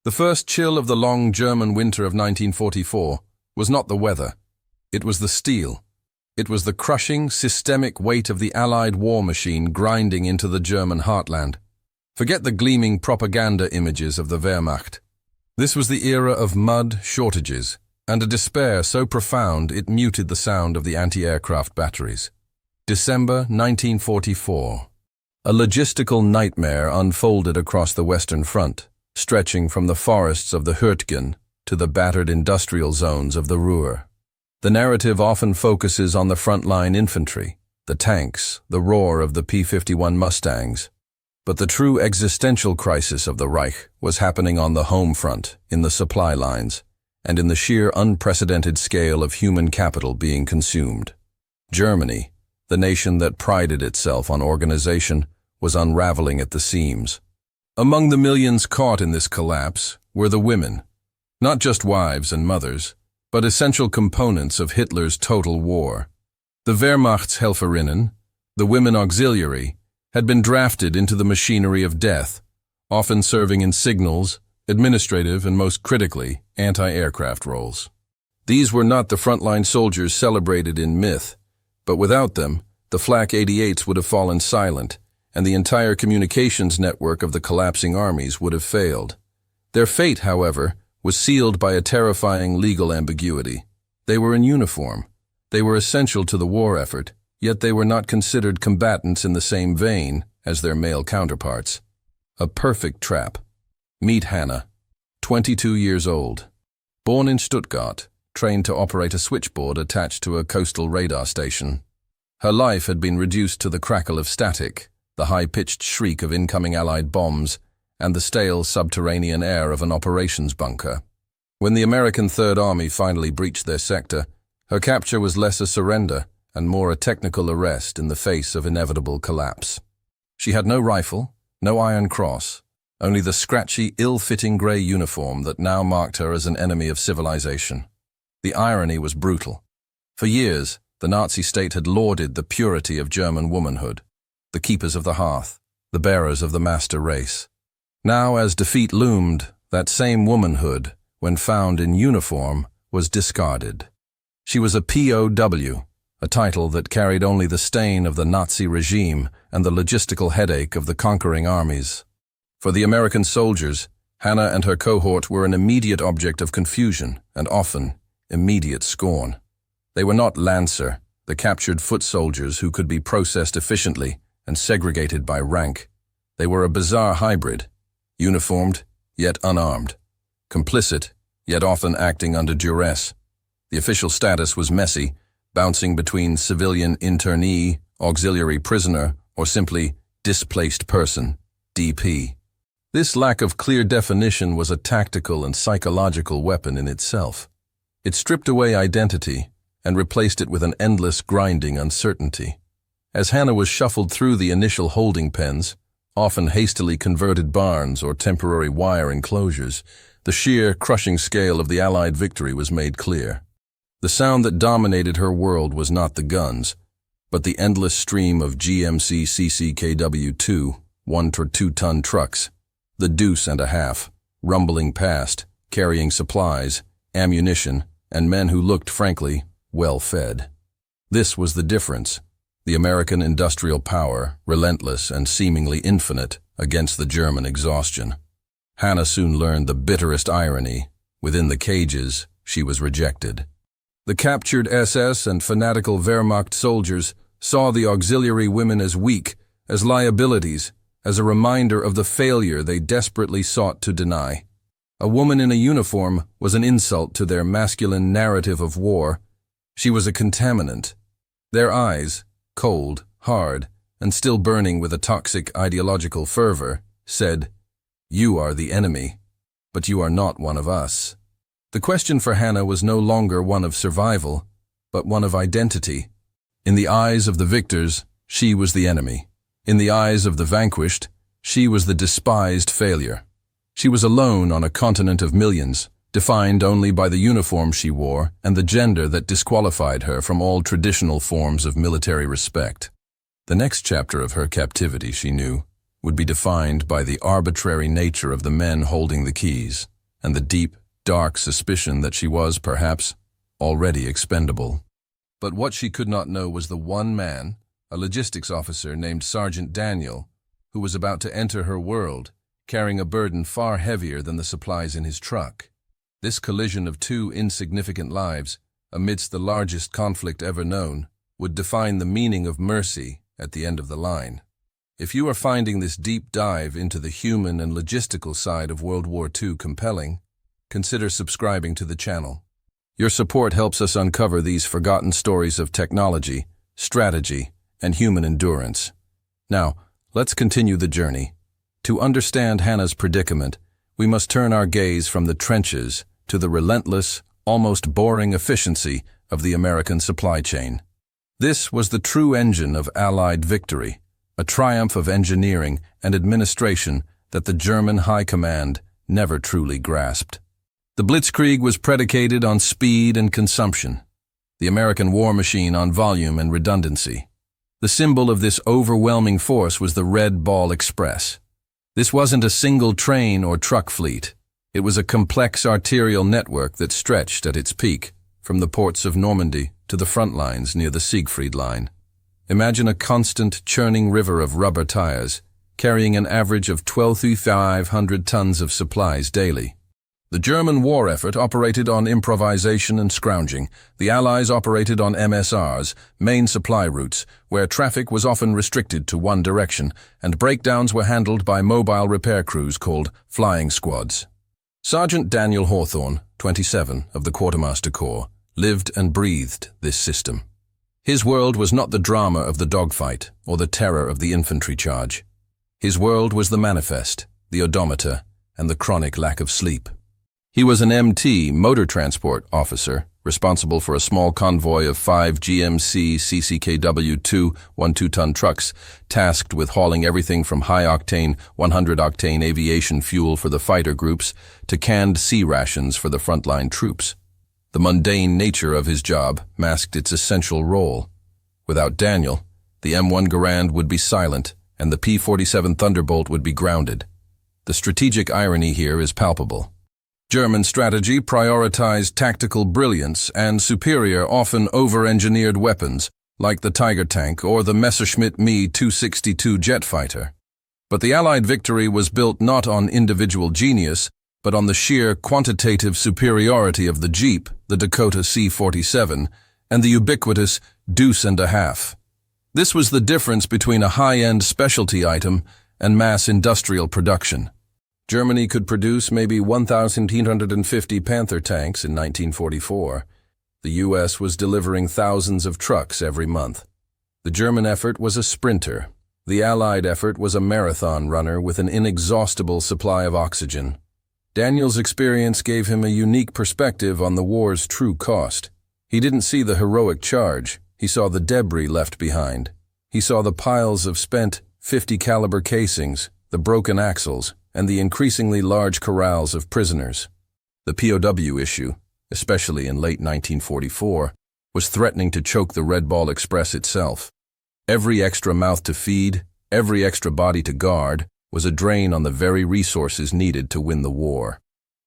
The first chill of the long German winter of 1944 was not the weather. It was the steel. It was the crushing, systemic weight of the Allied war machine grinding into the German heartland. Forget the gleaming propaganda images of the Wehrmacht. This was the era of mud, shortages, and a despair so profound it muted the sound of the anti-aircraft batteries. December 1944. A logistical nightmare unfolded across the Western Front, stretching from the forests of the Hürtgen to the battered industrial zones of the Ruhr. The narrative often focuses on the frontline infantry, the tanks, the roar of the P-51 Mustangs. But the true existential crisis of the Reich was happening on the home front, in the supply lines, and in the sheer unprecedented scale of human capital being consumed. Germany, the nation that prided itself on organization, was unraveling at the seams. Among the millions caught in this collapse were the women, not just wives and mothers, but essential components of Hitler's total war. The Wehrmacht's Helferinnen, the women auxiliary, had been drafted into the machinery of death, often serving in signals, administrative, and most critically, anti-aircraft roles. These were not the frontline soldiers celebrated in myth, but without them, the Flak 88s would have fallen silent, and the entire communications network of the collapsing armies would have failed. Their fate, however, was sealed by a terrifying legal ambiguity. They were in uniform. They were essential to the war effort, yet they were not considered combatants in the same vein as their male counterparts. A perfect trap. Meet Hannah, 22 years old. Born in Stuttgart, trained to operate a switchboard attached to a coastal radar station. Her life had been reduced to the crackle of static, the high-pitched shriek of incoming Allied bombs, and the stale subterranean air of an operations bunker. When the American Third Army finally breached their sector, her capture was less a surrender and more a technical arrest in the face of inevitable collapse. She had no rifle, no Iron Cross, only the scratchy, ill-fitting grey uniform that now marked her as an enemy of civilization. The irony was brutal. For years, the Nazi state had lauded the purity of German womanhood, the keepers of the hearth, the bearers of the master race. Now, as defeat loomed, that same womanhood, when found in uniform, was discarded. She was a POW, a title that carried only the stain of the Nazi regime and the logistical headache of the conquering armies. For the American soldiers, Hannah and her cohort were an immediate object of confusion and often immediate scorn. They were not Lancer, the captured foot soldiers who could be processed efficiently and segregated by rank. They were a bizarre hybrid, uniformed yet unarmed, complicit yet often acting under duress. The official status was messy, bouncing between civilian internee, auxiliary prisoner, or simply displaced person, DP. This lack of clear definition was a tactical and psychological weapon in itself. It stripped away identity and replaced it with an endless grinding uncertainty. As Hannah was shuffled through the initial holding pens, often hastily converted barns or temporary wire enclosures, the sheer, crushing scale of the Allied victory was made clear. The sound that dominated her world was not the guns, but the endless stream of GMC CCKW2, 1 to 2 ton trucks, the deuce and a half, rumbling past, carrying supplies, ammunition, and men who looked, frankly, well-fed. This was the difference. The American industrial power, relentless and seemingly infinite, against the German exhaustion. Hannah soon learned the bitterest irony. Within the cages, she was rejected. The captured SS and fanatical Wehrmacht soldiers saw the auxiliary women as weak, as liabilities, as a reminder of the failure they desperately sought to deny. A woman in a uniform was an insult to their masculine narrative of war. She was a contaminant. Their eyes, cold, hard, and still burning with a toxic ideological fervor, said, "You are the enemy, but you are not one of us." The question for Hannah was no longer one of survival, but one of identity. In the eyes of the victors, she was the enemy. In the eyes of the vanquished, she was the despised failure. She was alone on a continent of millions, defined only by the uniform she wore and the gender that disqualified her from all traditional forms of military respect. The next chapter of her captivity, she knew, would be defined by the arbitrary nature of the men holding the keys, and the deep, dark suspicion that she was, perhaps, already expendable. But what she could not know was the one man, a logistics officer named Sergeant Daniel, who was about to enter her world, carrying a burden far heavier than the supplies in his truck. This collision of two insignificant lives, amidst the largest conflict ever known, would define the meaning of mercy at the end of the line. If you are finding this deep dive into the human and logistical side of World War II compelling, consider subscribing to the channel. Your support helps us uncover these forgotten stories of technology, strategy, and human endurance. Now, let's continue the journey. To understand Hannah's predicament, we must turn our gaze from the trenches to the relentless, almost boring efficiency of the American supply chain. This was the true engine of Allied victory, a triumph of engineering and administration that the German High Command never truly grasped. The Blitzkrieg was predicated on speed and consumption, the American war machine on volume and redundancy. The symbol of this overwhelming force was the Red Ball Express. This wasn't a single train or truck fleet. It was a complex arterial network that stretched at its peak from the ports of Normandy to the front lines near the Siegfried Line. Imagine a constant churning river of rubber tires, carrying an average of 12,500 tons of supplies daily. The German war effort operated on improvisation and scrounging. The Allies operated on MSRs, main supply routes, where traffic was often restricted to one direction, and breakdowns were handled by mobile repair crews called flying squads. Sergeant Daniel Hawthorne, 27, of the Quartermaster Corps, lived and breathed this system. His world was not the drama of the dogfight or the terror of the infantry charge. His world was the manifest, the odometer, and the chronic lack of sleep. He was an MT, motor transport officer, responsible for a small convoy of 5 GMC CCKW-2 12-ton trucks, tasked with hauling everything from high-octane, 100-octane aviation fuel for the fighter groups to canned sea rations for the frontline troops. The mundane nature of his job masked its essential role. Without Daniel, the M1 Garand would be silent and the P-47 Thunderbolt would be grounded. The strategic irony here is palpable. German strategy prioritized tactical brilliance and superior, often over-engineered weapons, like the Tiger tank or the Messerschmitt Me-262 jet fighter. But the Allied victory was built not on individual genius, but on the sheer quantitative superiority of the Jeep, the Dakota C-47, and the ubiquitous Deuce and a Half. This was the difference between a high-end specialty item and mass industrial production. Germany could produce maybe 1,850 Panther tanks in 1944. The U.S. was delivering thousands of trucks every month. The German effort was a sprinter. The Allied effort was a marathon runner with an inexhaustible supply of oxygen. Daniel's experience gave him a unique perspective on the war's true cost. He didn't see the heroic charge. He saw the debris left behind. He saw the piles of spent .50 caliber casings, the broken axles, and the increasingly large corrals of prisoners. The POW issue, especially in late 1944, was threatening to choke the Red Ball Express itself. Every extra mouth to feed, every extra body to guard, was a drain on the very resources needed to win the war.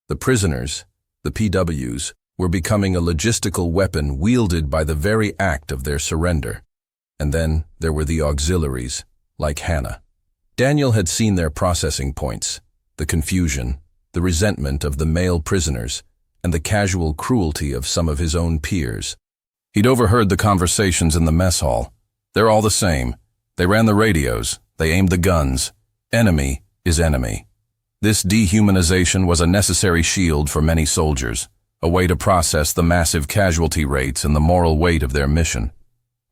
The prisoners, the PWs, were becoming a logistical weapon wielded by the very act of their surrender. And then there were the auxiliaries, like Hannah. Daniel had seen their processing points, the confusion, the resentment of the male prisoners, and the casual cruelty of some of his own peers. He'd overheard the conversations in the mess hall. They're all the same. They ran the radios. They aimed the guns. Enemy is enemy. This dehumanization was a necessary shield for many soldiers, a way to process the massive casualty rates and the moral weight of their mission.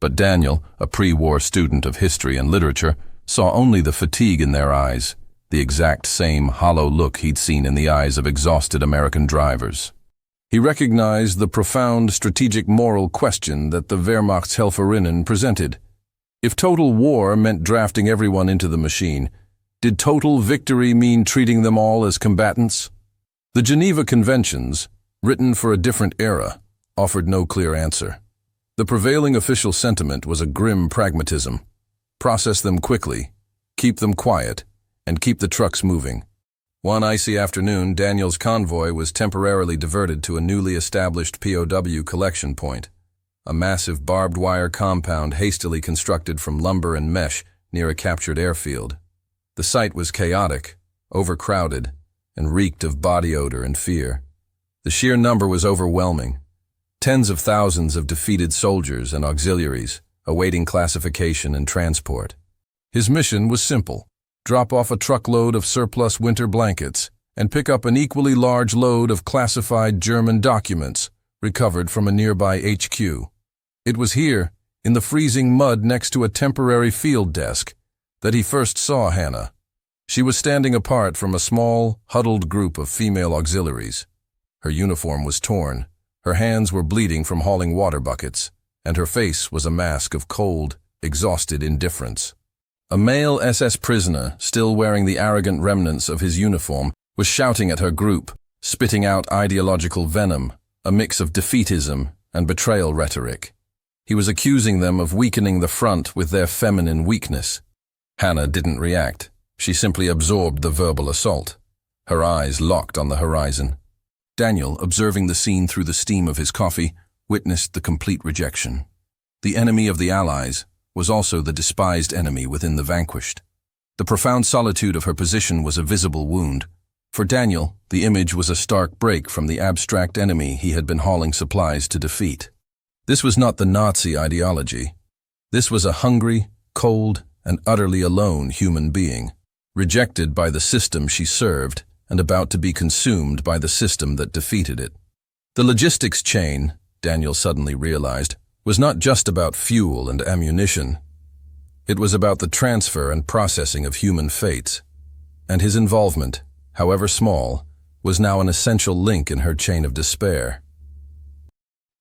But Daniel, a pre-war student of history and literature, saw only the fatigue in their eyes, the exact same hollow look he'd seen in the eyes of exhausted American drivers. He recognized the profound strategic moral question that the Wehrmacht's Helferinnen presented. If total war meant drafting everyone into the machine, did total victory mean treating them all as combatants? The Geneva Conventions, written for a different era, offered no clear answer. The prevailing official sentiment was a grim pragmatism. Process them quickly, keep them quiet, and keep the trucks moving. One icy afternoon, Daniel's convoy was temporarily diverted to a newly established POW collection point, a massive barbed wire compound hastily constructed from lumber and mesh near a captured airfield. The site was chaotic, overcrowded, and reeked of body odor and fear. The sheer number was overwhelming. Tens of thousands of defeated soldiers and auxiliaries, awaiting classification and transport. His mission was simple: drop off a truckload of surplus winter blankets and pick up an equally large load of classified German documents recovered from a nearby HQ. It was here, in the freezing mud next to a temporary field desk, that he first saw Hannah. She was standing apart from a small, huddled group of female auxiliaries. Her uniform was torn, her hands were bleeding from hauling water buckets, and her face was a mask of cold, exhausted indifference. A male SS prisoner, still wearing the arrogant remnants of his uniform, was shouting at her group, spitting out ideological venom, a mix of defeatism and betrayal rhetoric. He was accusing them of weakening the front with their feminine weakness. Hannah didn't react. She simply absorbed the verbal assault. Her eyes locked on the horizon. Daniel, observing the scene through the steam of his coffee, witnessed the complete rejection. The enemy of the Allies was also the despised enemy within the vanquished. The profound solitude of her position was a visible wound. For Daniel, the image was a stark break from the abstract enemy he had been hauling supplies to defeat. This was not the Nazi ideology. This was a hungry, cold, and utterly alone human being, rejected by the system she served and about to be consumed by the system that defeated it. The logistics chain, Daniel suddenly realized, was not just about fuel and ammunition. It was about the transfer and processing of human fates, and his involvement, however small, was now an essential link in her chain of despair.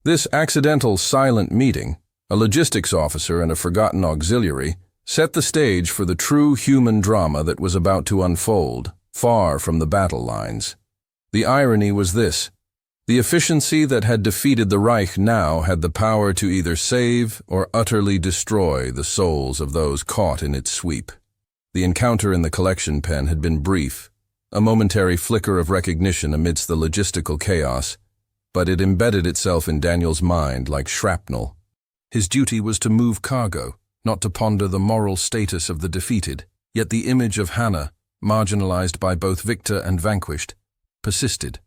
This accidental silent meeting, a logistics officer and a forgotten auxiliary, set the stage for the true human drama that was about to unfold, far from the battle lines. The irony was this: the efficiency that had defeated the Reich now had the power to either save or utterly destroy the souls of those caught in its sweep. The encounter in the collection pen had been brief, a momentary flicker of recognition amidst the logistical chaos, but it embedded itself in Daniel's mind like shrapnel. His duty was to move cargo, not to ponder the moral status of the defeated, yet the image of Hannah, marginalized by both victor and vanquished, persisted.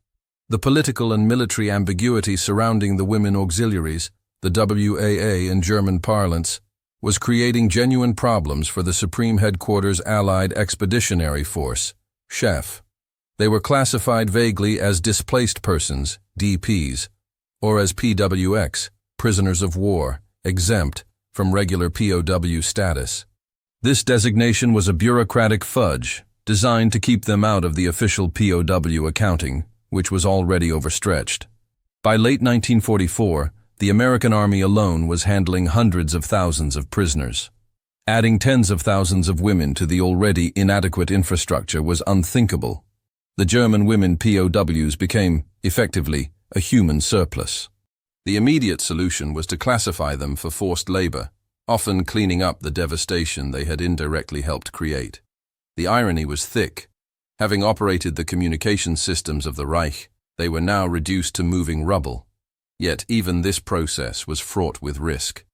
The political and military ambiguity surrounding the women auxiliaries, the WAA in German parlance, was creating genuine problems for the Supreme Headquarters Allied Expeditionary Force, SHEF. They were classified vaguely as displaced persons, DPs, or as PWX, prisoners of war, exempt from regular POW status. This designation was a bureaucratic fudge, designed to keep them out of the official POW accounting, which was already overstretched. By late 1944, the American Army alone was handling hundreds of thousands of prisoners. Adding tens of thousands of women to the already inadequate infrastructure was unthinkable. The German women POWs became, effectively, a human surplus. The immediate solution was to classify them for forced labor, often cleaning up the devastation they had indirectly helped create. The irony was thick. Having operated the communication systems of the Reich, they were now reduced to moving rubble. Yet even this process was fraught with risk.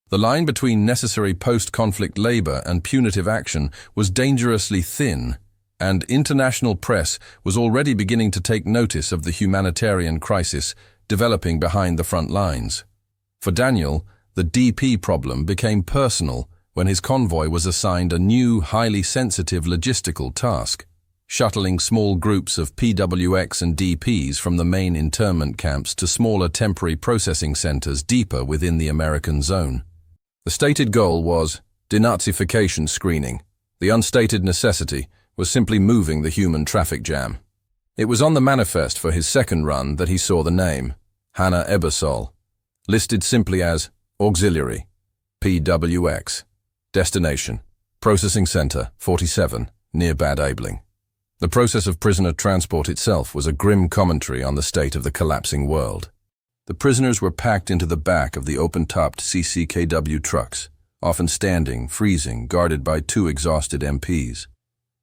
The line between necessary post-conflict labor and punitive action was dangerously thin, and international press was already beginning to take notice of the humanitarian crisis developing behind the front lines. For Daniel, the DP problem became personal when his convoy was assigned a new, highly sensitive logistical task: shuttling small groups of PWX and DPs from the main internment camps to smaller temporary processing centers deeper within the American zone. The stated goal was denazification screening. The unstated necessity was simply moving the human traffic jam. It was on the manifest for his second run that he saw the name, Hannah Ebersol, listed simply as Auxiliary, PWX, Destination, Processing Center 47, near Bad Aibling. The process of prisoner transport itself was a grim commentary on the state of the collapsing world. The prisoners were packed into the back of the open-topped CCKW trucks, often standing, freezing, guarded by two exhausted MPs.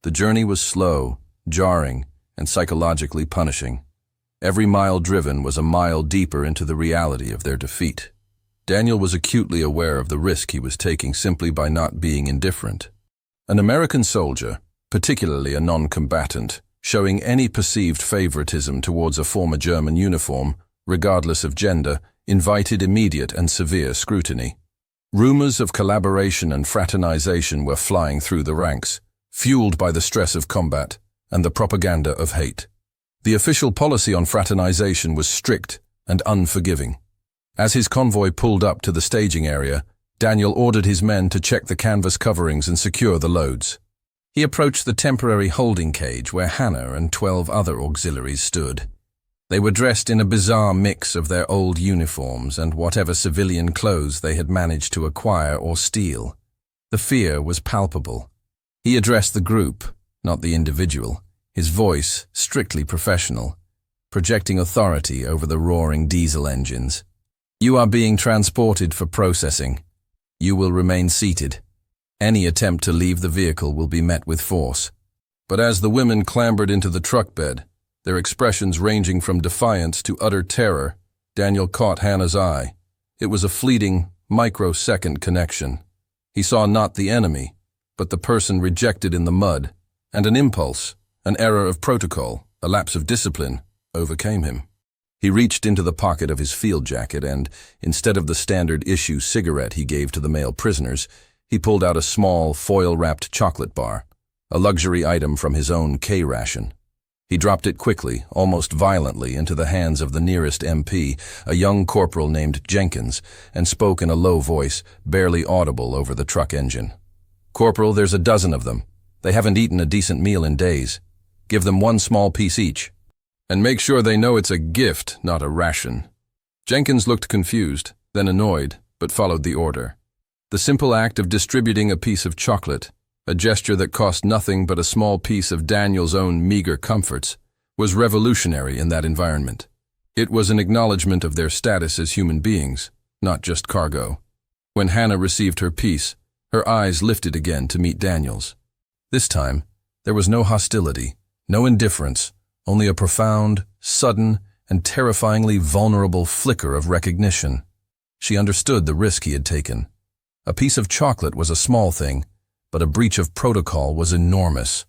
The journey was slow, jarring, and psychologically punishing. Every mile driven was a mile deeper into the reality of their defeat. Daniel was acutely aware of the risk he was taking simply by not being indifferent. An American soldier, particularly a non-combatant, showing any perceived favoritism towards a former German uniform, regardless of gender, invited immediate and severe scrutiny. Rumors of collaboration and fraternization were flying through the ranks, fueled by the stress of combat and the propaganda of hate. The official policy on fraternization was strict and unforgiving. As his convoy pulled up to the staging area, Daniel ordered his men to check the canvas coverings and secure the loads. He approached the temporary holding cage where Hannah and 12 other auxiliaries stood. They were dressed in a bizarre mix of their old uniforms and whatever civilian clothes they had managed to acquire or steal. The fear was palpable. He addressed the group, not the individual, his voice strictly professional, projecting authority over the roaring diesel engines. "You are being transported for processing. You will remain seated. Any attempt to leave the vehicle will be met with force." But as the women clambered into the truck bed, their expressions ranging from defiance to utter terror, Daniel caught Hannah's eye. It was a fleeting, microsecond connection. He saw not the enemy, but the person rejected in the mud, and an impulse, an error of protocol, a lapse of discipline, overcame him. He reached into the pocket of his field jacket and, instead of the standard issue cigarette he gave to the male prisoners, he pulled out a small, foil-wrapped chocolate bar, a luxury item from his own K-ration. He dropped it quickly, almost violently, into the hands of the nearest MP, a young corporal named Jenkins, and spoke in a low voice, barely audible over the truck engine. "Corporal, there's a dozen of them. They haven't eaten a decent meal in days. Give them one small piece each. And make sure they know it's a gift, not a ration." Jenkins looked confused, then annoyed, but followed the order. The simple act of distributing a piece of chocolate, a gesture that cost nothing but a small piece of Daniel's own meager comforts, was revolutionary in that environment. It was an acknowledgement of their status as human beings, not just cargo. When Hannah received her piece, her eyes lifted again to meet Daniel's. This time, there was no hostility, no indifference, only a profound, sudden, and terrifyingly vulnerable flicker of recognition. She understood the risk he had taken. A piece of chocolate was a small thing, but a breach of protocol was enormous.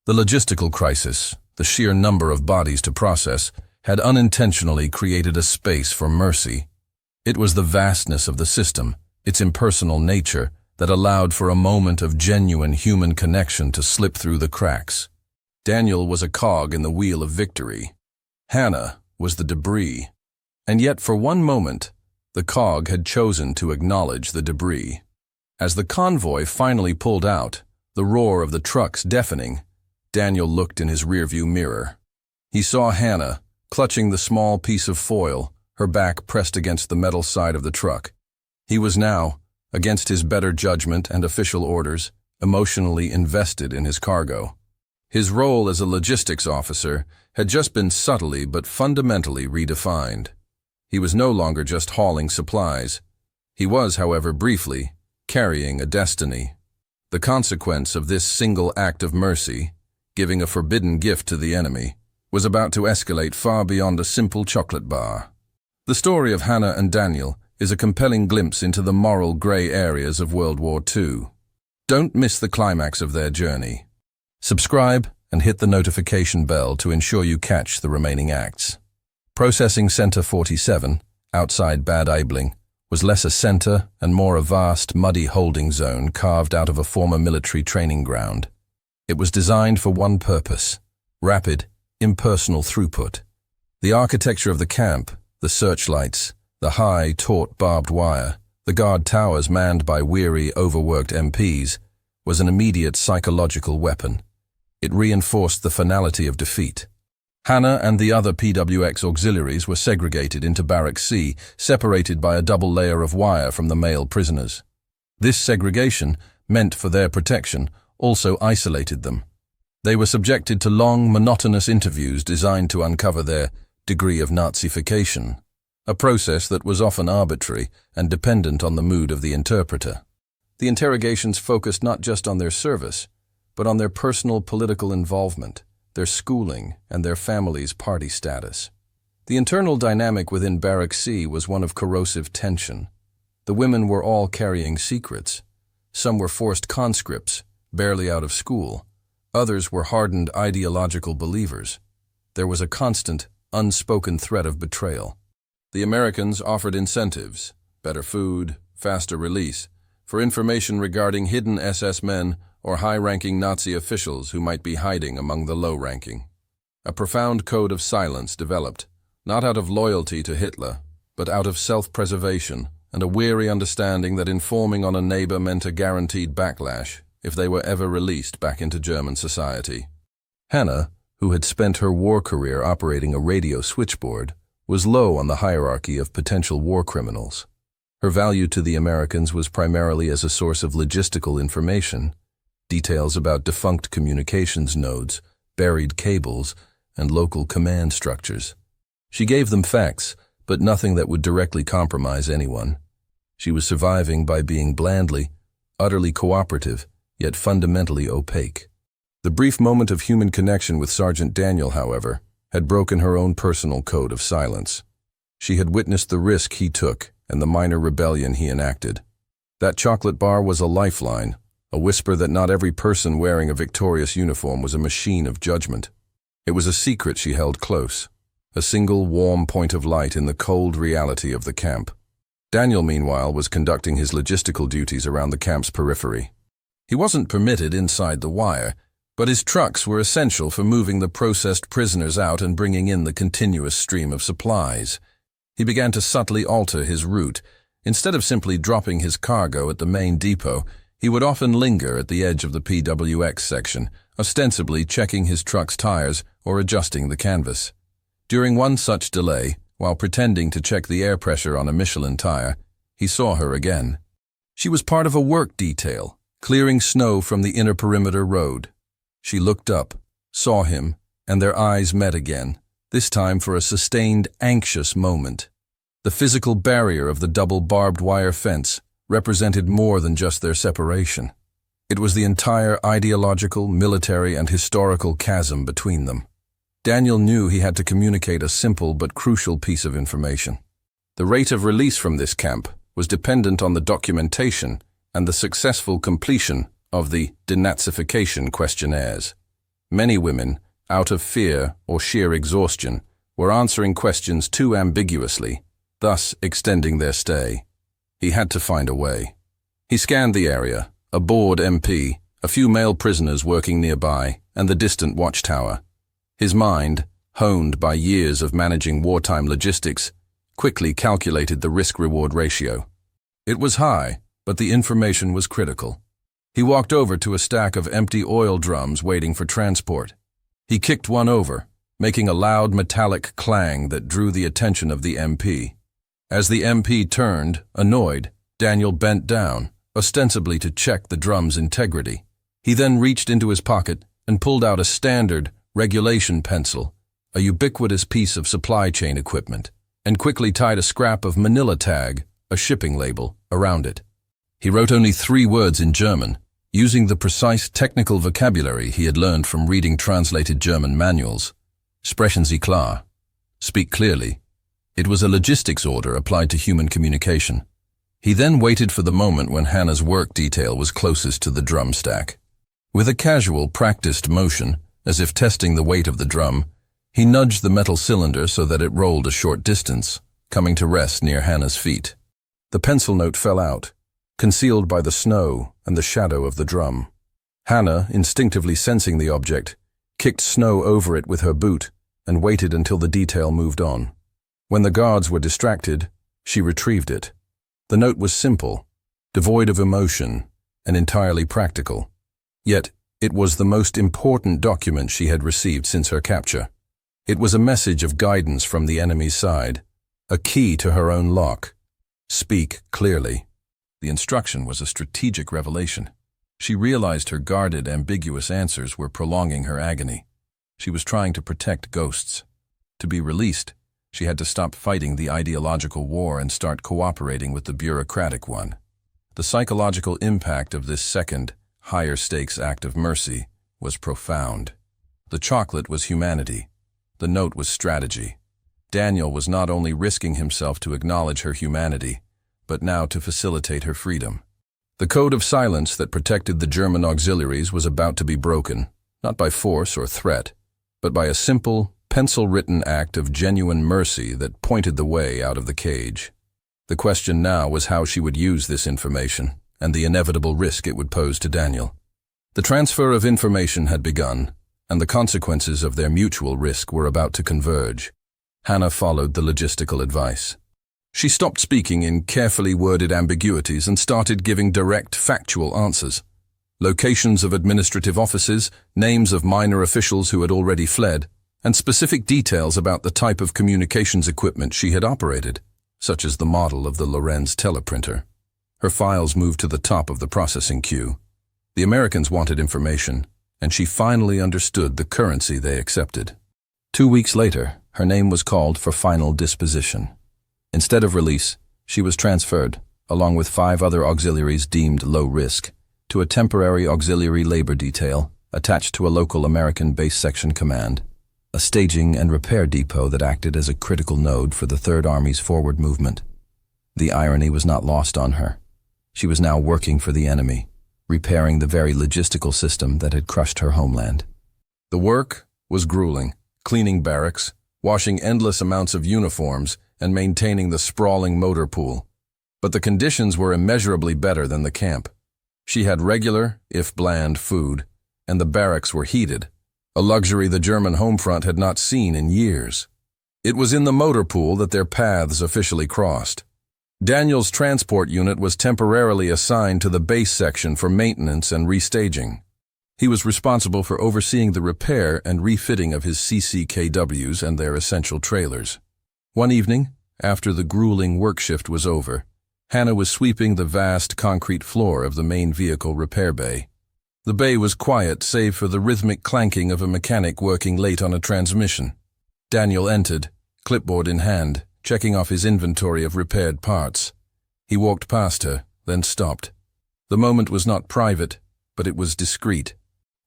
The logistical crisis, the sheer number of bodies to process, had unintentionally created a space for mercy. It was the vastness of the system, its impersonal nature, that allowed for a moment of genuine human connection to slip through the cracks. Daniel was a cog in the wheel of victory. Hannah was the debris. And yet for one moment, the cog had chosen to acknowledge the debris. As the convoy finally pulled out, the roar of the trucks deafening, Daniel looked in his rearview mirror. He saw Hannah, clutching the small piece of foil, her back pressed against the metal side of the truck. He was now, against his better judgment and official orders, emotionally invested in his cargo. His role as a logistics officer had just been subtly but fundamentally redefined. He was no longer just hauling supplies. He was, however, briefly, carrying a destiny. The consequence of this single act of mercy, giving a forbidden gift to the enemy, was about to escalate far beyond a simple chocolate bar. The story of Hannah and Daniel is a compelling glimpse into the moral gray areas of World War II. Don't miss the climax of their journey. Subscribe and hit the notification bell to ensure you catch the remaining acts. Processing Center 47, outside Bad Aibling, was less a center and more a vast, muddy holding zone carved out of a former military training ground. It was designed for one purpose: rapid, impersonal throughput. The architecture of the camp, the searchlights, the high, taut barbed wire, the guard towers manned by weary, overworked MPs, was an immediate psychological weapon. It reinforced the finality of defeat. Hannah and the other PWX auxiliaries were segregated into Barrack C, separated by a double layer of wire from the male prisoners. This segregation, meant for their protection, also isolated them. They were subjected to long, monotonous interviews designed to uncover their degree of Nazification, a process that was often arbitrary and dependent on the mood of the interpreter. The interrogations focused not just on their service, but on their personal political involvement, their schooling, and their family's party status. The internal dynamic within Barrack C was one of corrosive tension. The women were all carrying secrets. Some were forced conscripts, barely out of school. Others were hardened ideological believers. There was a constant, unspoken threat of betrayal. The Americans offered incentives, better food, faster release, for information regarding hidden SS men or high-ranking Nazi officials who might be hiding among the low-ranking. A profound code of silence developed, not out of loyalty to Hitler, but out of self-preservation and a weary understanding that informing on a neighbor meant a guaranteed backlash if they were ever released back into German society. Hannah, who had spent her war career operating a radio switchboard, was low on the hierarchy of potential war criminals. Her value to the Americans was primarily as a source of logistical information, details about defunct communications nodes, buried cables, and local command structures. She gave them facts, but nothing that would directly compromise anyone. She was surviving by being blandly, utterly cooperative, yet fundamentally opaque. The brief moment of human connection with Sergeant Daniel, however, had broken her own personal code of silence. She had witnessed the risk he took and the minor rebellion he enacted. That chocolate bar was a lifeline, a whisper that not every person wearing a victorious uniform was a machine of judgment. It was a secret she held close, a single warm point of light in the cold reality of the camp. Daniel, meanwhile, was conducting his logistical duties around the camp's periphery. He wasn't permitted inside the wire, but his trucks were essential for moving the processed prisoners out and bringing in the continuous stream of supplies. He began to subtly alter his route. Instead of simply dropping his cargo at the main depot, he would often linger at the edge of the PWX section, ostensibly checking his truck's tires or adjusting the canvas. During one such delay, while pretending to check the air pressure on a Michelin tire, he saw her again. She was part of a work detail, clearing snow from the inner perimeter road. She looked up, saw him, and their eyes met again, this time for a sustained, anxious moment. The physical barrier of the double barbed wire fence represented more than just their separation. It was the entire ideological, military, and historical chasm between them. Daniel knew he had to communicate a simple but crucial piece of information. The rate of release from this camp was dependent on the documentation and the successful completion of the denazification questionnaires. Many women, out of fear or sheer exhaustion, were answering questions too ambiguously, thus extending their stay. He had to find a way. He scanned the area, a bored MP, a few male prisoners working nearby, and the distant watchtower. His mind, honed by years of managing wartime logistics, quickly calculated the risk-reward ratio. It was high, but the information was critical. He walked over to a stack of empty oil drums waiting for transport. He kicked one over, making a loud metallic clang that drew the attention of the MP. As the MP turned, annoyed, Daniel bent down, ostensibly to check the drum's integrity. He then reached into his pocket and pulled out a standard regulation pencil, a ubiquitous piece of supply chain equipment, and quickly tied a scrap of manila tag, a shipping label, around it. He wrote only 3 words in German, using the precise technical vocabulary he had learned from reading translated German manuals. Sprechen Sie klar. Speak clearly. It was a logistics order applied to human communication. He then waited for the moment when Hannah's work detail was closest to the drum stack. With a casual, practiced motion, as if testing the weight of the drum, he nudged the metal cylinder so that it rolled a short distance, coming to rest near Hannah's feet. The pencil note fell out, concealed by the snow and the shadow of the drum. Hannah, instinctively sensing the object, kicked snow over it with her boot and waited until the detail moved on. When the guards were distracted, she retrieved it. The note was simple, devoid of emotion, and entirely practical. Yet, it was the most important document she had received since her capture. It was a message of guidance from the enemy's side, a key to her own lock. Speak clearly. The instruction was a strategic revelation. She realized her guarded, ambiguous answers were prolonging her agony. She was trying to protect ghosts. To be released, she had to stop fighting the ideological war and start cooperating with the bureaucratic one. The psychological impact of this second, higher stakes act of mercy was profound. The chocolate was humanity. The note was strategy. Daniel was not only risking himself to acknowledge her humanity, but now to facilitate her freedom. The code of silence that protected the German auxiliaries was about to be broken, not by force or threat, but by a simple, pencil-written act of genuine mercy that pointed the way out of the cage. The question now was how she would use this information and the inevitable risk it would pose to Daniel. The transfer of information had begun, and the consequences of their mutual risk were about to converge. Hannah followed the logistical advice. She stopped speaking in carefully worded ambiguities and started giving direct, factual answers. Locations of administrative offices, names of minor officials who had already fled, and specific details about the type of communications equipment she had operated, such as the model of the Lorenz teleprinter. Her files moved to the top of the processing queue. The Americans wanted information, and she finally understood the currency they accepted. 2 weeks later, her name was called for final disposition. Instead of release, she was transferred, along with 5 other auxiliaries deemed low risk, to a temporary auxiliary labor detail attached to a local American base section command, a staging and repair depot that acted as a critical node for the Third Army's forward movement. The irony was not lost on her. She was now working for the enemy, repairing the very logistical system that had crushed her homeland. The work was grueling, cleaning barracks, washing endless amounts of uniforms, and maintaining the sprawling motor pool. But the conditions were immeasurably better than the camp. She had regular, if bland, food, and the barracks were heated, a luxury the German home front had not seen in years. It was in the motor pool that their paths officially crossed. Daniel's transport unit was temporarily assigned to the base section for maintenance and restaging. He was responsible for overseeing the repair and refitting of his CCKWs and their essential trailers. One evening, after the grueling work shift was over, Hannah was sweeping the vast concrete floor of the main vehicle repair bay. The bay was quiet save for the rhythmic clanking of a mechanic working late on a transmission. Daniel entered, clipboard in hand, checking off his inventory of repaired parts. He walked past her, then stopped. The moment was not private, but it was discreet.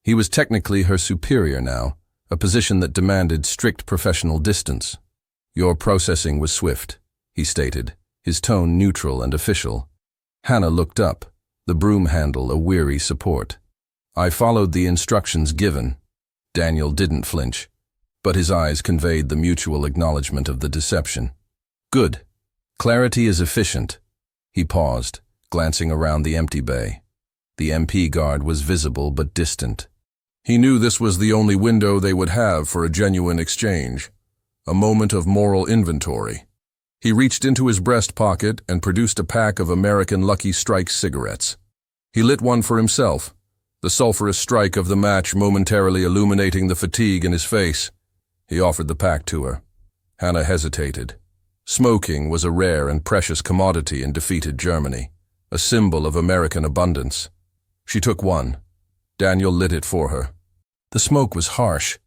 He was technically her superior now, a position that demanded strict professional distance. "Your processing was swift," he stated, his tone neutral and official. Hannah looked up, the broom handle a weary support. "I followed the instructions given." Daniel didn't flinch, but his eyes conveyed the mutual acknowledgement of the deception. "Good. Clarity is efficient." He paused, glancing around the empty bay. The MP guard was visible but distant. He knew this was the only window they would have for a genuine exchange, a moment of moral inventory. He reached into his breast pocket and produced a pack of American Lucky Strike cigarettes. He lit one for himself, the sulphurous strike of the match momentarily illuminating the fatigue in his face. He offered the pack to her. Hannah hesitated. Smoking was a rare and precious commodity in defeated Germany, a symbol of American abundance. She took one. Daniel lit it for her. The smoke was harsh.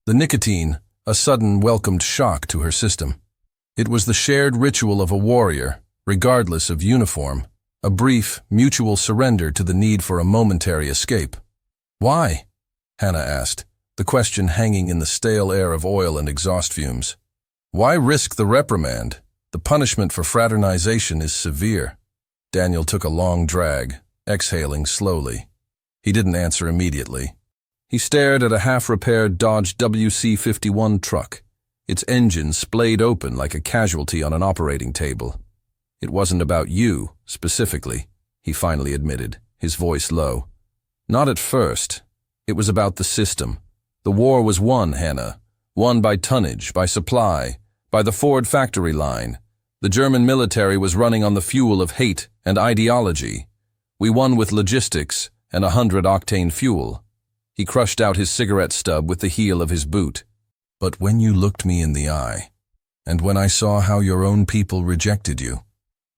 The nicotine, a sudden welcomed shock to her system. It was the shared ritual of a warrior, regardless of uniform, a brief, mutual surrender to the need for a momentary escape. "Why?" Hannah asked, the question hanging in the stale air of oil and exhaust fumes. "Why risk the reprimand? The punishment for fraternization is severe." Daniel took a long drag, exhaling slowly. He didn't answer immediately. He stared at a half-repaired Dodge WC-51 truck, its engine splayed open like a casualty on an operating table. "It wasn't about you, specifically," he finally admitted, his voice low. "Not at first. It was about the system. The war was won, Hannah. Won by tonnage, by supply, by the Ford factory line. The German military was running on the fuel of hate and ideology. We won with logistics and 100-octane fuel." He crushed out his cigarette stub with the heel of his boot. "But when you looked me in the eye, and when I saw how your own people rejected you,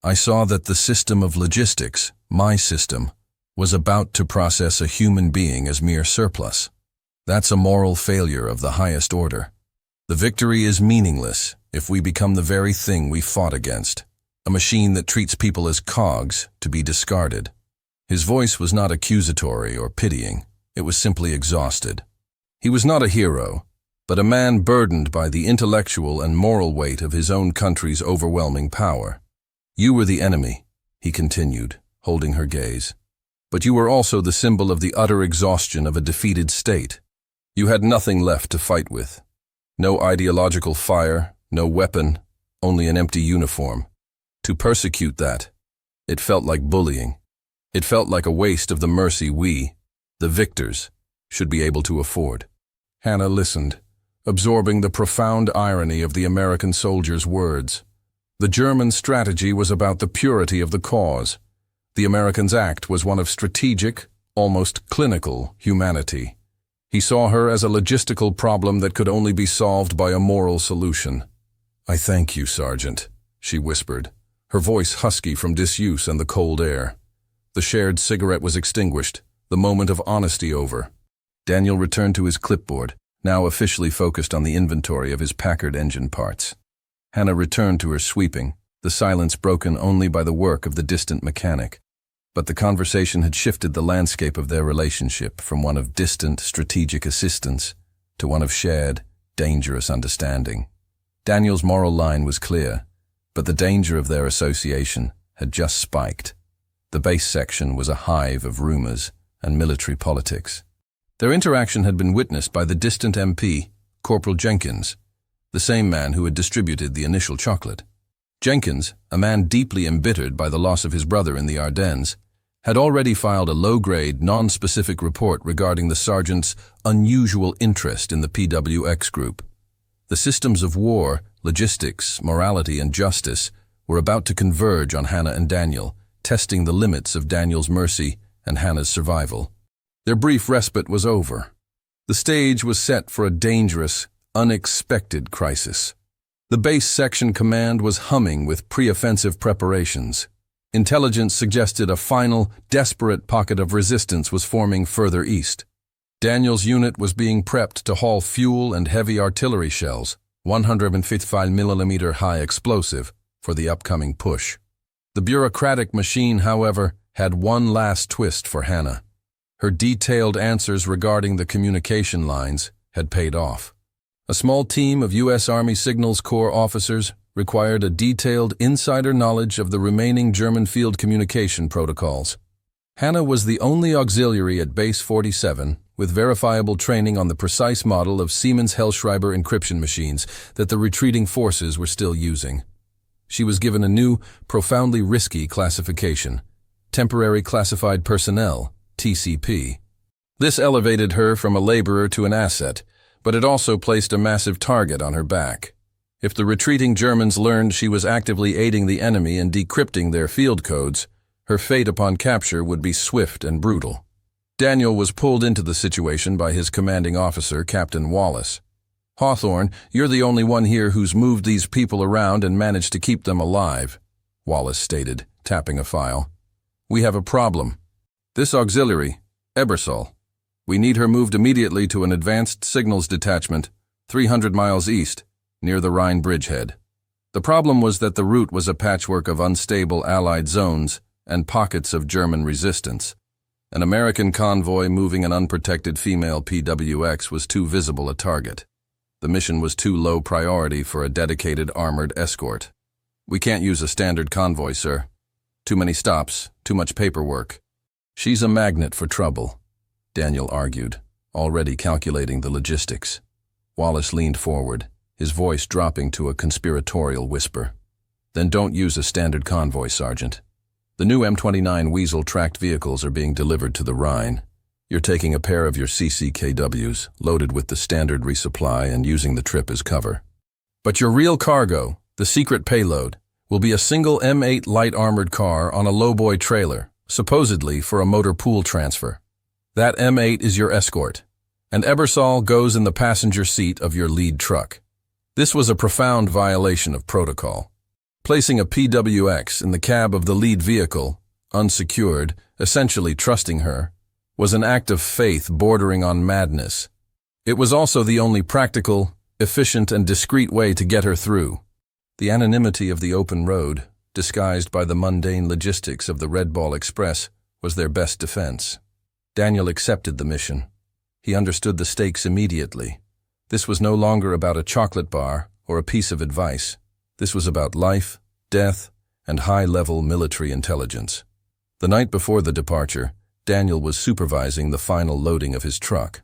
I saw that the system of logistics, my system, was about to process a human being as mere surplus. That's a moral failure of the highest order. The victory is meaningless if we become the very thing we fought against, a machine that treats people as cogs to be discarded." His voice was not accusatory or pitying. It was simply exhausted. He was not a hero, but a man burdened by the intellectual and moral weight of his own country's overwhelming power. "You were the enemy," he continued, holding her gaze. "But you were also the symbol of the utter exhaustion of a defeated state. You had nothing left to fight with. No ideological fire, no weapon, only an empty uniform. To persecute that, it felt like bullying. It felt like a waste of the mercy we, the victors, should be able to afford." Hannah listened, absorbing the profound irony of the American soldier's words. The German strategy was about the purity of the cause. The American's act was one of strategic, almost clinical humanity. He saw her as a logistical problem that could only be solved by a moral solution. "I thank you, Sergeant," she whispered, her voice husky from disuse and the cold air. The shared cigarette was extinguished, the moment of honesty over. Daniel returned to his clipboard, now officially focused on the inventory of his Packard engine parts. Hannah returned to her sweeping, the silence broken only by the work of the distant mechanic. But the conversation had shifted the landscape of their relationship from one of distant, strategic assistance to one of shared, dangerous understanding. Daniel's moral line was clear, but the danger of their association had just spiked. The base section was a hive of rumors and military politics. Their interaction had been witnessed by the distant MP, Corporal Jenkins, the same man who had distributed the initial chocolate. Jenkins, a man deeply embittered by the loss of his brother in the Ardennes, had already filed a low-grade, non-specific report regarding the sergeant's unusual interest in the PWX group. The systems of war, logistics, morality, and justice were about to converge on Hannah and Daniel, testing the limits of Daniel's mercy and Hannah's survival. Their brief respite was over. The stage was set for a dangerous, unexpected crisis. The base section command was humming with pre-offensive preparations. Intelligence suggested a final, desperate pocket of resistance was forming further east. Daniel's unit was being prepped to haul fuel and heavy artillery shells, 155mm high explosive, for the upcoming push. The bureaucratic machine, however, had one last twist for Hannah. Her detailed answers regarding the communication lines had paid off. A small team of U.S. Army Signals Corps officers required a detailed insider knowledge of the remaining German field communication protocols. Hannah was the only auxiliary at Base 47 with verifiable training on the precise model of Siemens Hellschreiber encryption machines that the retreating forces were still using. She was given a new, profoundly risky classification, Temporary Classified Personnel, TCP. This elevated her from a laborer to an asset, but it also placed a massive target on her back. If the retreating Germans learned she was actively aiding the enemy in decrypting their field codes, her fate upon capture would be swift and brutal. Daniel was pulled into the situation by his commanding officer, Captain Wallace. "Hawthorne, you're the only one here who's moved these people around and managed to keep them alive," Wallace stated, tapping a file. "We have a problem. This auxiliary, Ebersol, we need her moved immediately to an advanced signals detachment, 300 miles east, near the Rhine bridgehead." The problem was that the route was a patchwork of unstable Allied zones and pockets of German resistance. An American convoy moving an unprotected female PWX was too visible a target. The mission was too low priority for a dedicated armored escort. "We can't use a standard convoy, sir. Too many stops, too much paperwork." "She's a magnet for trouble," Daniel argued, already calculating the logistics. Wallace leaned forward, his voice dropping to a conspiratorial whisper. "Then don't use a standard convoy, Sergeant. The new M29 Weasel tracked vehicles are being delivered to the Rhine. You're taking a pair of your CCKWs, loaded with the standard resupply and using the trip as cover. But your real cargo, the secret payload, will be a single M8 light armored car on a lowboy trailer, supposedly for a motor pool transfer. That M8 is your escort, and Ebersol goes in the passenger seat of your lead truck." This was a profound violation of protocol. Placing a PWX in the cab of the lead vehicle, unsecured, essentially trusting her, was an act of faith bordering on madness. It was also the only practical, efficient, and discreet way to get her through. The anonymity of the open road, disguised by the mundane logistics of the Red Ball Express, was their best defense. Daniel accepted the mission. He understood the stakes immediately. This was no longer about a chocolate bar or a piece of advice. This was about life, death, and high-level military intelligence. The night before the departure, Daniel was supervising the final loading of his truck.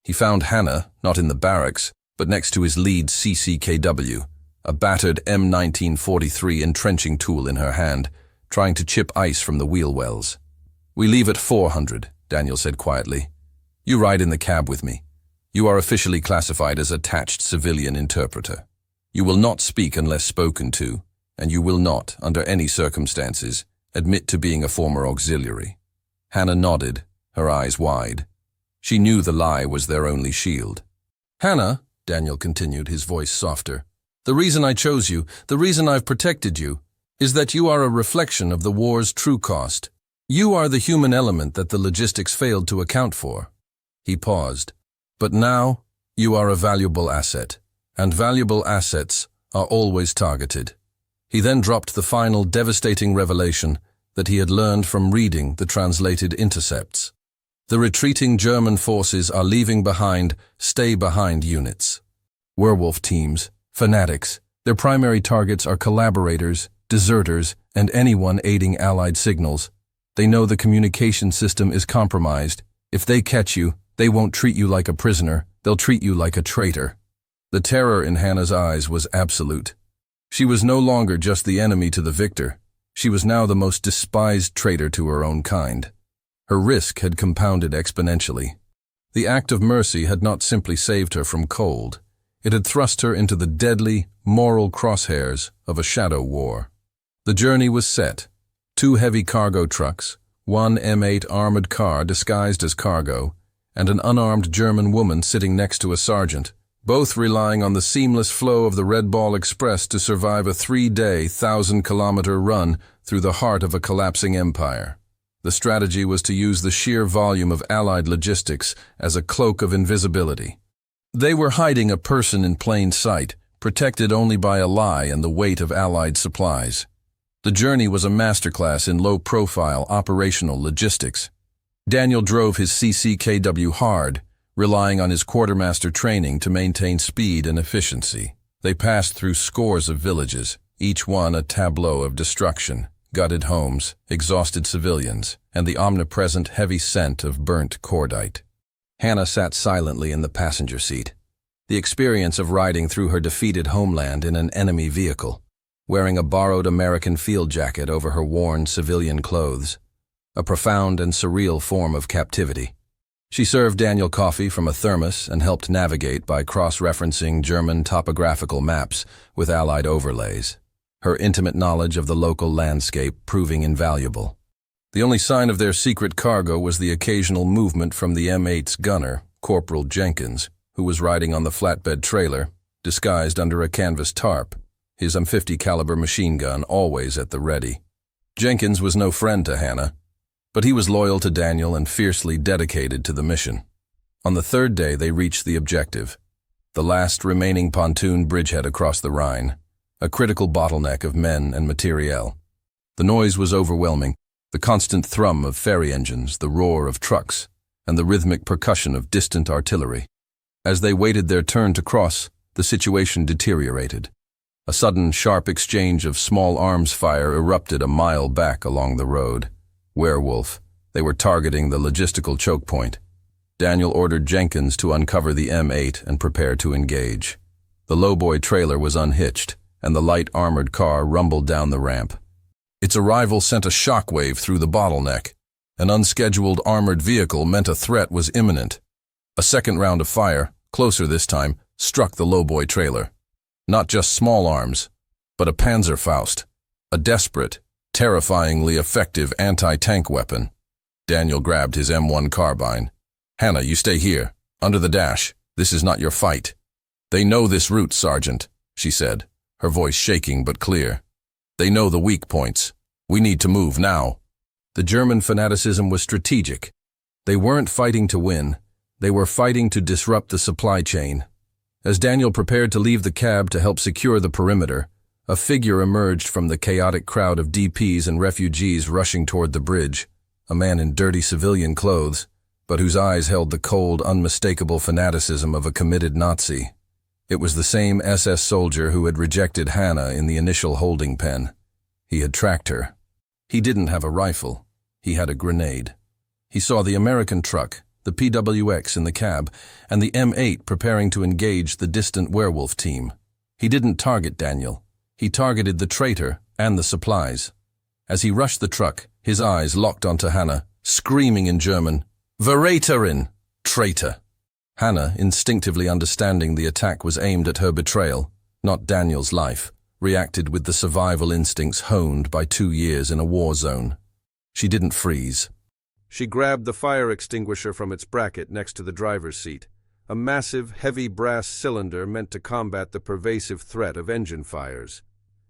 He found Hannah, not in the barracks, but next to his lead CCKW, a battered M1943 entrenching tool in her hand, trying to chip ice from the wheel wells. "We leave at 400, Daniel said quietly. "You ride in the cab with me. You are officially classified as attached civilian interpreter. You will not speak unless spoken to, and you will not, under any circumstances, admit to being a former auxiliary." Hannah nodded, her eyes wide. She knew the lie was their only shield. "Hannah," Daniel continued, his voice softer, "the reason I chose you, the reason I've protected you, is that you are a reflection of the war's true cost. You are the human element that the logistics failed to account for." He paused. "But now, you are a valuable asset, and valuable assets are always targeted." He then dropped the final devastating revelation that he had learned from reading the translated intercepts. The retreating German forces are leaving behind stay-behind units. Werewolf teams, fanatics, their primary targets are collaborators, deserters, and anyone aiding Allied signals. They know the communication system is compromised. If they catch you, they won't treat you like a prisoner, they'll treat you like a traitor. The terror in Hannah's eyes was absolute. She was no longer just the enemy to the victor. She was now the most despised traitor to her own kind. Her risk had compounded exponentially. The act of mercy had not simply saved her from cold. It had thrust her into the deadly, moral crosshairs of a shadow war. The journey was set. 2 heavy cargo trucks, 1 M8 armored car disguised as cargo, and an unarmed German woman sitting next to a sergeant, both relying on the seamless flow of the Red Ball Express to survive a 3-day, 1,000-kilometer run through the heart of a collapsing empire. The strategy was to use the sheer volume of Allied logistics as a cloak of invisibility. They were hiding a person in plain sight, protected only by a lie and the weight of Allied supplies. The journey was a masterclass in low-profile operational logistics. Daniel drove his CCKW hard, relying on his quartermaster training to maintain speed and efficiency. They passed through scores of villages, each one a tableau of destruction, gutted homes, exhausted civilians, and the omnipresent heavy scent of burnt cordite. Hannah sat silently in the passenger seat. The experience of riding through her defeated homeland in an enemy vehicle, wearing a borrowed American field jacket over her worn civilian clothes, a profound and surreal form of captivity. She served Daniel coffee from a thermos and helped navigate by cross-referencing German topographical maps with Allied overlays, her intimate knowledge of the local landscape proving invaluable. The only sign of their secret cargo was the occasional movement from the M8's gunner, Corporal Jenkins, who was riding on the flatbed trailer, disguised under a canvas tarp, his M50 caliber machine gun always at the ready. Jenkins was no friend to Hannah, but he was loyal to Daniel and fiercely dedicated to the mission. On the 3rd day, they reached the objective, the last remaining pontoon bridgehead across the Rhine, a critical bottleneck of men and materiel. The noise was overwhelming, the constant thrum of ferry engines, the roar of trucks, and the rhythmic percussion of distant artillery. As they waited their turn to cross, the situation deteriorated. A sudden, sharp exchange of small arms fire erupted a mile back along the road. Werewolf. They were targeting the logistical choke point. Daniel ordered Jenkins to uncover the M8 and prepare to engage. The lowboy trailer was unhitched, and the light armored car rumbled down the ramp. Its arrival sent a shockwave through the bottleneck. An unscheduled armored vehicle meant a threat was imminent. A second round of fire, closer this time, struck the lowboy trailer. Not just small arms, but a Panzerfaust, a desperate, terrifyingly effective anti-tank weapon. Daniel grabbed his M1 carbine. "Hannah, you stay here, under the dash. This is not your fight." "They know this route, Sergeant," she said, her voice shaking but clear. "They know the weak points. We need to move now." The German fanaticism was strategic. They weren't fighting to win. They were fighting to disrupt the supply chain. As Daniel prepared to leave the cab to help secure the perimeter, a figure emerged from the chaotic crowd of DPs and refugees rushing toward the bridge. a man in dirty civilian clothes, but whose eyes held the cold, unmistakable fanaticism of a committed Nazi. It was the same SS soldier who had rejected Hannah in the initial holding pen. He had tracked her. He didn't have a rifle. He had a grenade. He saw the American truck, the PWX in the cab, and the M8 preparing to engage the distant werewolf team. He didn't target Daniel. He targeted the traitor and the supplies. As he rushed the truck, his eyes locked onto Hannah, screaming in German, "Verräterin! Traitor!" Hannah, instinctively understanding the attack was aimed at her betrayal, not Daniel's life, reacted with the survival instincts honed by 2 years in a war zone. She didn't freeze. She grabbed the fire extinguisher from its bracket next to the driver's seat, a massive, heavy brass cylinder meant to combat the pervasive threat of engine fires.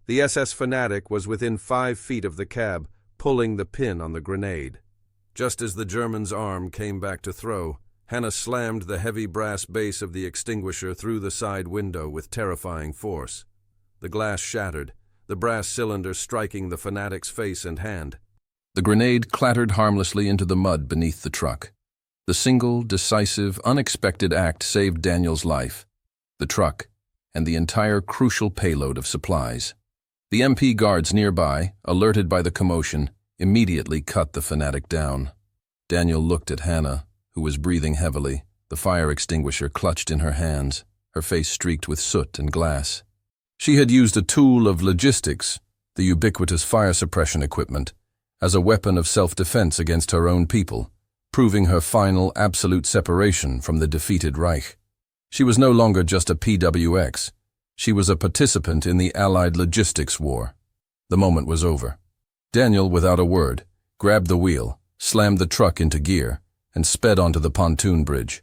The SS fanatic was within 5 feet of the cab, pulling the pin on the grenade. Just as the German's arm came back to throw, Hannah slammed the heavy brass base of the extinguisher through the side window with terrifying force. The glass shattered, the brass cylinder striking the fanatic's face and hand. The grenade clattered harmlessly into the mud beneath the truck. The single, decisive, unexpected act saved Daniel's life, the truck, and the entire crucial payload of supplies. The MP guards nearby, alerted by the commotion, immediately cut the fanatic down. Daniel looked at Hannah, who was breathing heavily, the fire extinguisher clutched in her hands, her face streaked with soot and glass. She had used a tool of logistics, the ubiquitous fire suppression equipment, as a weapon of self-defense against her own people, proving her final, absolute separation from the defeated Reich. She was no longer just a PWX. She was a participant in the Allied logistics war. The moment was over. Daniel, without a word, grabbed the wheel, slammed the truck into gear, and sped onto the pontoon bridge.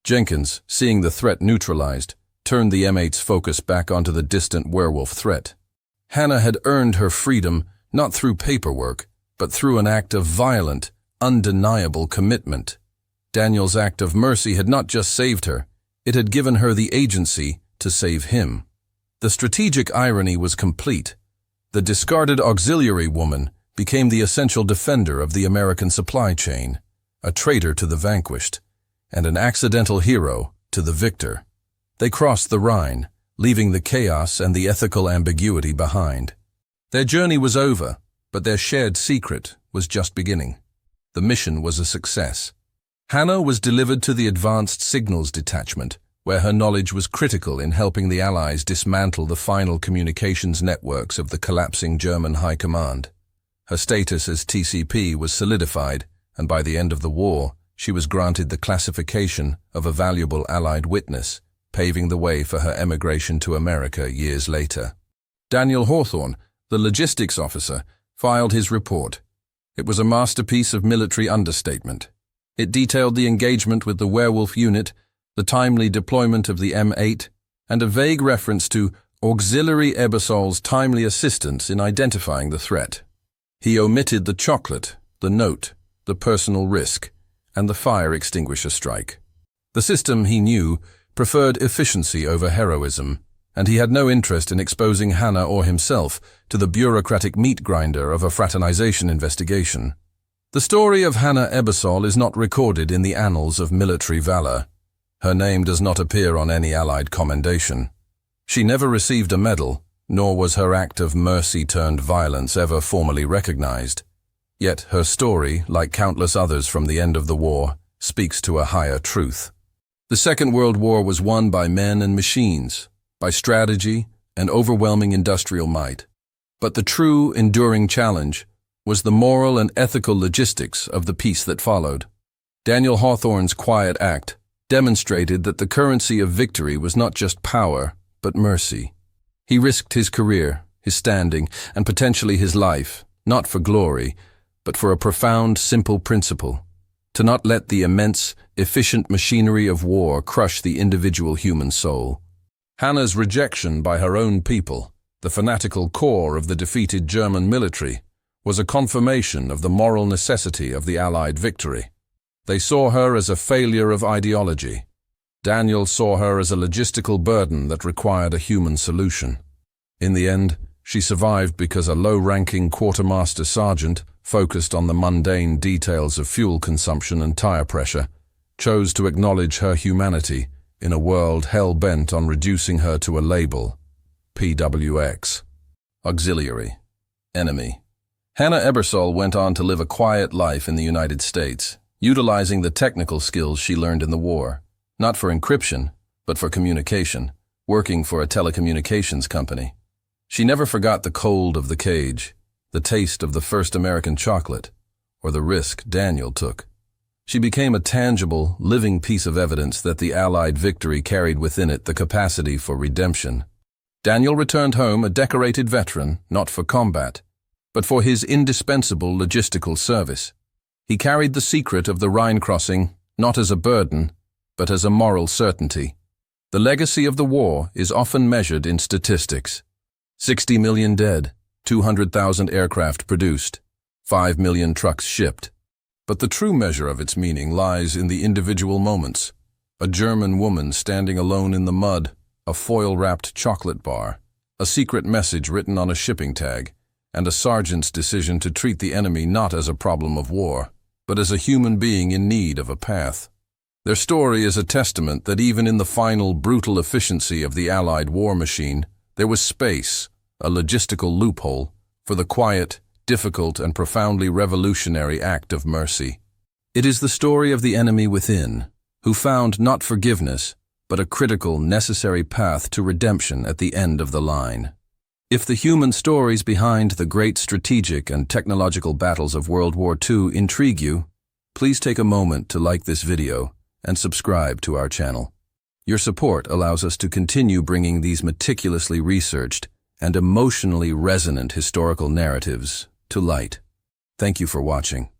Jenkins, seeing the threat neutralized, turned the M8's focus back onto the distant werewolf threat. Hannah had earned her freedom not through paperwork, but through an act of violent, undeniable commitment. Daniel's act of mercy had not just saved her, it had given her the agency to save him. The strategic irony was complete. The discarded auxiliary woman became the essential defender of the American supply chain, a traitor to the vanquished, and an accidental hero to the victor. They crossed the Rhine, leaving the chaos and the ethical ambiguity behind. Their journey was over, but their shared secret was just beginning. The mission was a success. Hannah was delivered to the Advanced Signals Detachment, where her knowledge was critical in helping the Allies dismantle the final communications networks of the collapsing German High Command. Her status as TCP was solidified, and by the end of the war, she was granted the classification of a valuable Allied witness, paving the way for her emigration to America years later. Daniel Hawthorne, the logistics officer, filed his report. It was a masterpiece of military understatement. It detailed the engagement with the werewolf unit, the timely deployment of the M8, and a vague reference to Auxiliary Ebersol's timely assistance in identifying the threat. He omitted the chocolate, the note, the personal risk, and the fire extinguisher strike. The system, he knew, preferred efficiency over heroism, and he had no interest in exposing Hannah or himself to the bureaucratic meat grinder of a fraternization investigation. The story of Hannah Ebersol is not recorded in the annals of military valor. Her name does not appear on any Allied commendation. She never received a medal, nor was her act of mercy-turned-violence ever formally recognized. Yet her story, like countless others from the end of the war, speaks to a higher truth. The Second World War was won by men and machines, by strategy and overwhelming industrial might. But the true, enduring challenge was the moral and ethical logistics of the peace that followed. Daniel Hawthorne's quiet act demonstrated that the currency of victory was not just power, but mercy. He risked his career, his standing, and potentially his life, not for glory, but for a profound, simple principle: to not let the immense, efficient machinery of war crush the individual human soul. Hannah's rejection by her own people, the fanatical core of the defeated German military, was a confirmation of the moral necessity of the Allied victory. They saw her as a failure of ideology. Daniel saw her as a logistical burden that required a human solution. In the end, she survived because a low-ranking quartermaster sergeant, focused on the mundane details of fuel consumption and tire pressure, chose to acknowledge her humanity in a world hell-bent on reducing her to a label. PWX. Auxiliary. Enemy. Hannah Ebersol went on to live a quiet life in the United States, utilizing the technical skills she learned in the war, not for encryption, but for communication, working for a telecommunications company. She never forgot the cold of the cage, the taste of the first American chocolate, or the risk Daniel took. She became a tangible, living piece of evidence that the Allied victory carried within it the capacity for redemption. Daniel returned home a decorated veteran, not for combat, but for his indispensable logistical service. He carried the secret of the Rhine crossing not as a burden, but as a moral certainty. The legacy of the war is often measured in statistics. 60 million dead, 200,000 aircraft produced, 5 million trucks shipped. But the true measure of its meaning lies in the individual moments. A German woman standing alone in the mud, a foil-wrapped chocolate bar, a secret message written on a shipping tag, and a sergeant's decision to treat the enemy not as a problem of war, but as a human being in need of a path. Their story is a testament that even in the final brutal efficiency of the Allied war machine, there was space, a logistical loophole, for the quiet, difficult, and profoundly revolutionary act of mercy. It is the story of the enemy within, who found not forgiveness, but a critical, necessary path to redemption at the end of the line. If the human stories behind the great strategic and technological battles of World War II intrigue you, please take a moment to like this video and subscribe to our channel. Your support allows us to continue bringing these meticulously researched and emotionally resonant historical narratives to light. Thank you for watching.